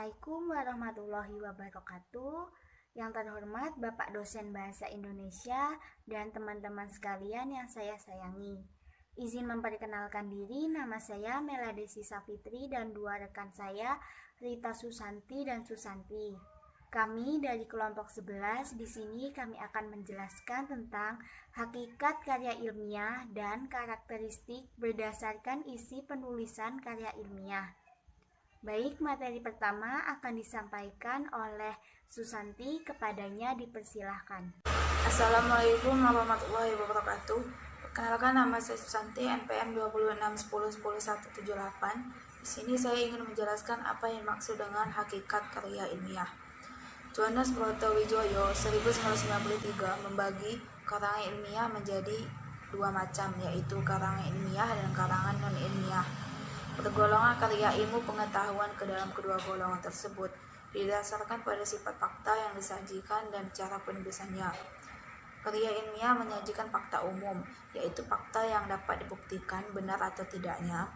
Assalamualaikum warahmatullahi wabarakatuh. Yang terhormat Bapak Dosen Bahasa Indonesia dan teman-teman sekalian yang saya sayangi. Izin memperkenalkan diri, nama saya Meladesi Safitri dan dua rekan saya, Rita Susanti dan Susanti. Kami dari kelompok 11 di sini kami akan menjelaskan tentang hakikat karya ilmiah dan karakteristik berdasarkan isi penulisan karya ilmiah. Baik, materi pertama akan disampaikan oleh Susanti, kepadanya dipersilahkan. Assalamualaikum warahmatullahi wabarakatuh. Perkenalkan, nama saya Susanti, NPM 2610100178. Di sini saya ingin menjelaskan apa yang dimaksud dengan hakikat karya ilmiah. Johannes Brotowijoyo 1993 membagi karangan ilmiah menjadi dua macam, yaitu karangan ilmiah dan karangan non-ilmiah. Pergolongan karya ilmu pengetahuan ke dalam kedua golongan tersebut didasarkan pada sifat fakta yang disajikan dan cara penulisannya. Karya ilmiah menyajikan fakta umum, yaitu fakta yang dapat dibuktikan benar atau tidaknya,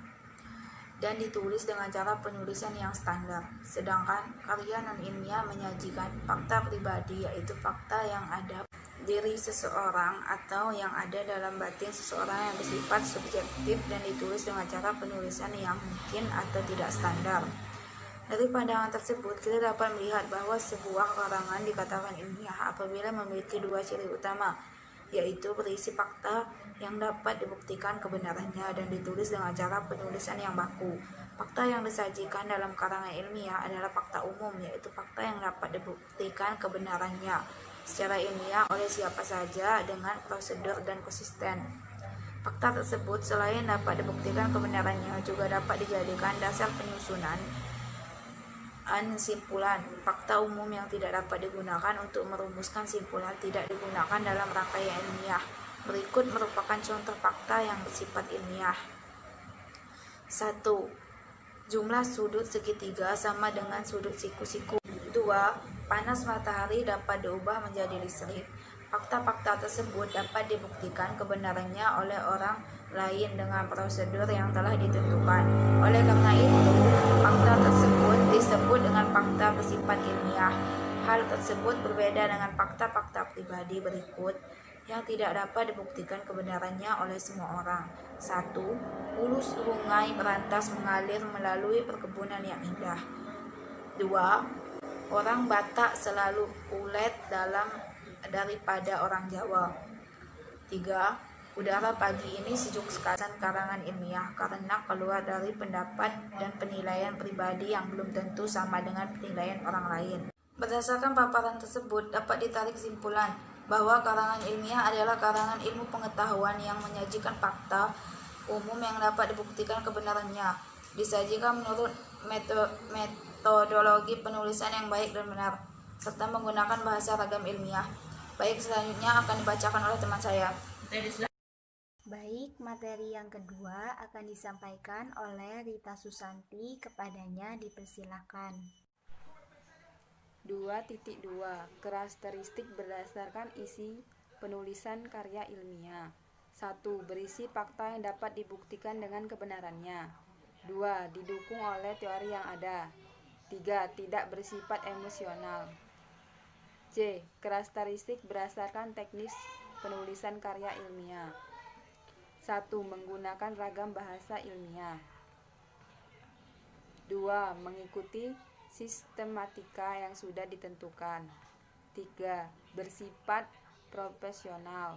dan ditulis dengan cara penulisan yang standar. Sedangkan karya non-ilmiah menyajikan fakta pribadi, yaitu fakta yang ada diri seseorang atau yang ada dalam batin seseorang yang bersifat subjektif dan ditulis dengan cara penulisan yang mungkin atau tidak standar. Dari pandangan tersebut, kita dapat melihat bahwa sebuah karangan dikatakan ilmiah apabila memiliki dua ciri utama, yaitu berisi fakta yang dapat dibuktikan kebenarannya dan ditulis dengan cara penulisan yang baku. Fakta yang disajikan dalam karangan ilmiah adalah fakta umum, yaitu fakta yang dapat dibuktikan kebenarannya secara ilmiah oleh siapa saja dengan prosedur dan konsisten. Fakta tersebut selain dapat dibuktikan kebenarannya juga dapat dijadikan dasar penyusunan simpulan. Fakta umum yang tidak dapat digunakan untuk merumuskan simpulan tidak digunakan dalam rangkaian ilmiah. Berikut merupakan contoh fakta yang bersifat ilmiah. 1. Jumlah sudut segitiga sama dengan sudut siku-siku. 2. Panas matahari dapat diubah menjadi listrik. Fakta-fakta tersebut dapat dibuktikan kebenarannya oleh orang lain dengan prosedur yang telah ditentukan. Oleh karena itu, fakta tersebut disebut dengan fakta bersifat ilmiah. Hal tersebut berbeda dengan fakta-fakta pribadi berikut yang tidak dapat dibuktikan kebenarannya oleh semua orang. 1. Hulu sungai berantas mengalir melalui perkebunan yang indah. 2. Orang Batak selalu ulet daripada orang Jawa. 3. Udara pagi ini sejuk sekali. Karangan ilmiah karena keluar dari pendapat dan penilaian pribadi yang belum tentu sama dengan penilaian orang lain. Berdasarkan paparan tersebut, dapat ditarik kesimpulan bahwa karangan ilmiah adalah karangan ilmu pengetahuan yang menyajikan fakta umum yang dapat dibuktikan kebenarannya, disajikan menurut metodologi penulisan yang baik dan benar, serta menggunakan bahasa ragam ilmiah. Baik, selanjutnya akan dibacakan oleh teman saya. Baik, materi yang kedua akan disampaikan oleh Rita Susanti, kepadanya dipersilahkan. 2.2 Karakteristik berdasarkan isi penulisan karya ilmiah. 1. Berisi fakta yang dapat dibuktikan dengan kebenarannya. 2. Didukung oleh teori yang ada. 3. Tidak bersifat emosional. C. Karakteristik berdasarkan teknis penulisan karya ilmiah. 1. Menggunakan ragam bahasa ilmiah. 2. Mengikuti sistematika yang sudah ditentukan. 3. Bersifat profesional.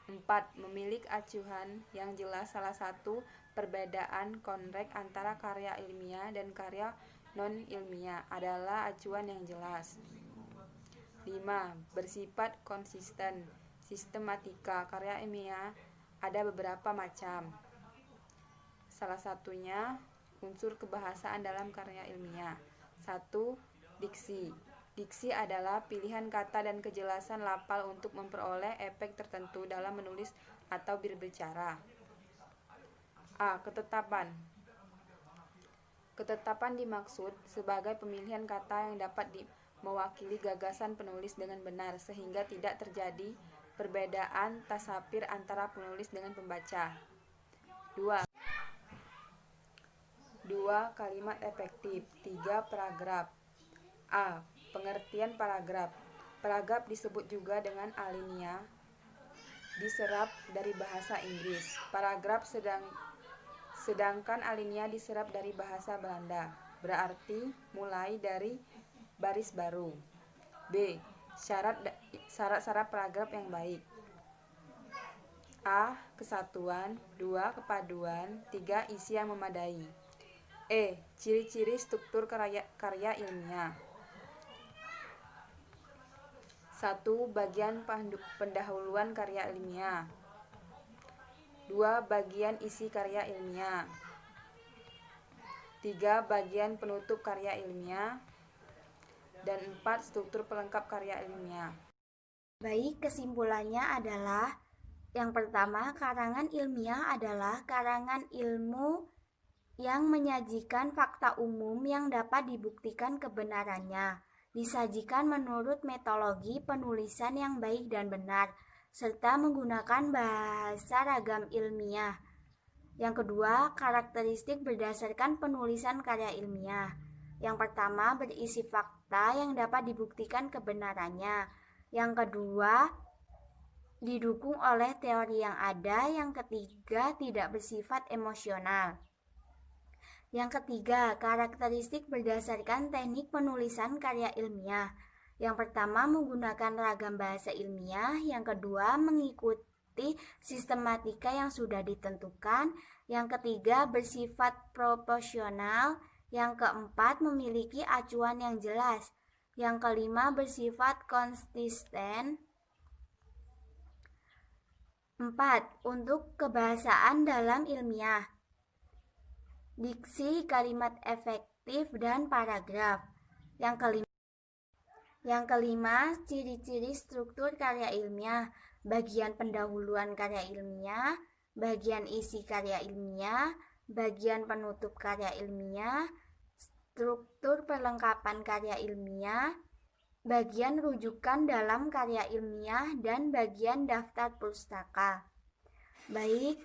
4. Memiliki acuan yang jelas. Salah satu perbedaan konkret antara karya ilmiah dan karya non-ilmiah adalah acuan yang jelas. 5. Bersifat konsisten. Sistematika karya ilmiah ada beberapa macam. Salah satunya unsur kebahasaan dalam karya ilmiah. 1. Diksi. Diksi adalah pilihan kata dan kejelasan lafal untuk memperoleh efek tertentu dalam menulis atau berbicara. A. Ketetapan. Ketetapan dimaksud sebagai pemilihan kata yang dapat mewakili gagasan penulis dengan benar sehingga tidak terjadi perbedaan tasapir antara penulis dengan pembaca. 2. 2. Kalimat efektif. 3. Paragraf. A. Pengertian paragraf. Paragraf disebut juga dengan alinea, diserap dari bahasa Inggris. Paragraf sedangkan alinea diserap dari bahasa Belanda, berarti mulai dari baris baru. B. Syarat-syarat paragraf yang baik. A. Kesatuan. 2. Kepaduan. 3. Isi yang memadai. E. Ciri-ciri struktur karya ilmiah. 1. Bagian pendahuluan karya ilmiah. 2. Bagian isi karya ilmiah. 3. Bagian penutup karya ilmiah. Dan 4. Struktur pelengkap karya ilmiah. Baik, kesimpulannya adalah yang pertama, karangan ilmiah adalah karangan ilmu yang menyajikan fakta umum yang dapat dibuktikan kebenarannya, disajikan menurut metodologi penulisan yang baik dan benar, serta menggunakan bahasa ragam ilmiah. Yang kedua, karakteristik berdasarkan penulisan karya ilmiah. Yang pertama, berisi fakta yang dapat dibuktikan kebenarannya. Yang kedua, didukung oleh teori yang ada. Yang ketiga, tidak bersifat emosional. Yang ketiga, karakteristik berdasarkan teknik penulisan karya ilmiah. Yang pertama, menggunakan ragam bahasa ilmiah. Yang kedua, mengikuti sistematika yang sudah ditentukan. Yang ketiga, bersifat proporsional. Yang keempat, memiliki acuan yang jelas. Yang kelima, bersifat konsisten. 4. Untuk kebahasaan dalam ilmiah, diksi, kalimat efektif, dan paragraf. Yang kelima, ciri-ciri struktur karya ilmiah, bagian pendahuluan karya ilmiah, bagian isi karya ilmiah, bagian penutup karya ilmiah, struktur perlengkapan karya ilmiah, bagian rujukan dalam karya ilmiah, dan bagian daftar pustaka. Baik,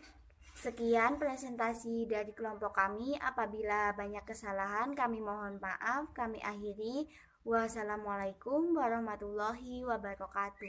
sekian presentasi dari kelompok kami. Apabila banyak kesalahan, kami mohon maaf. Kami akhiri. Wassalamualaikum warahmatullahi wabarakatuh.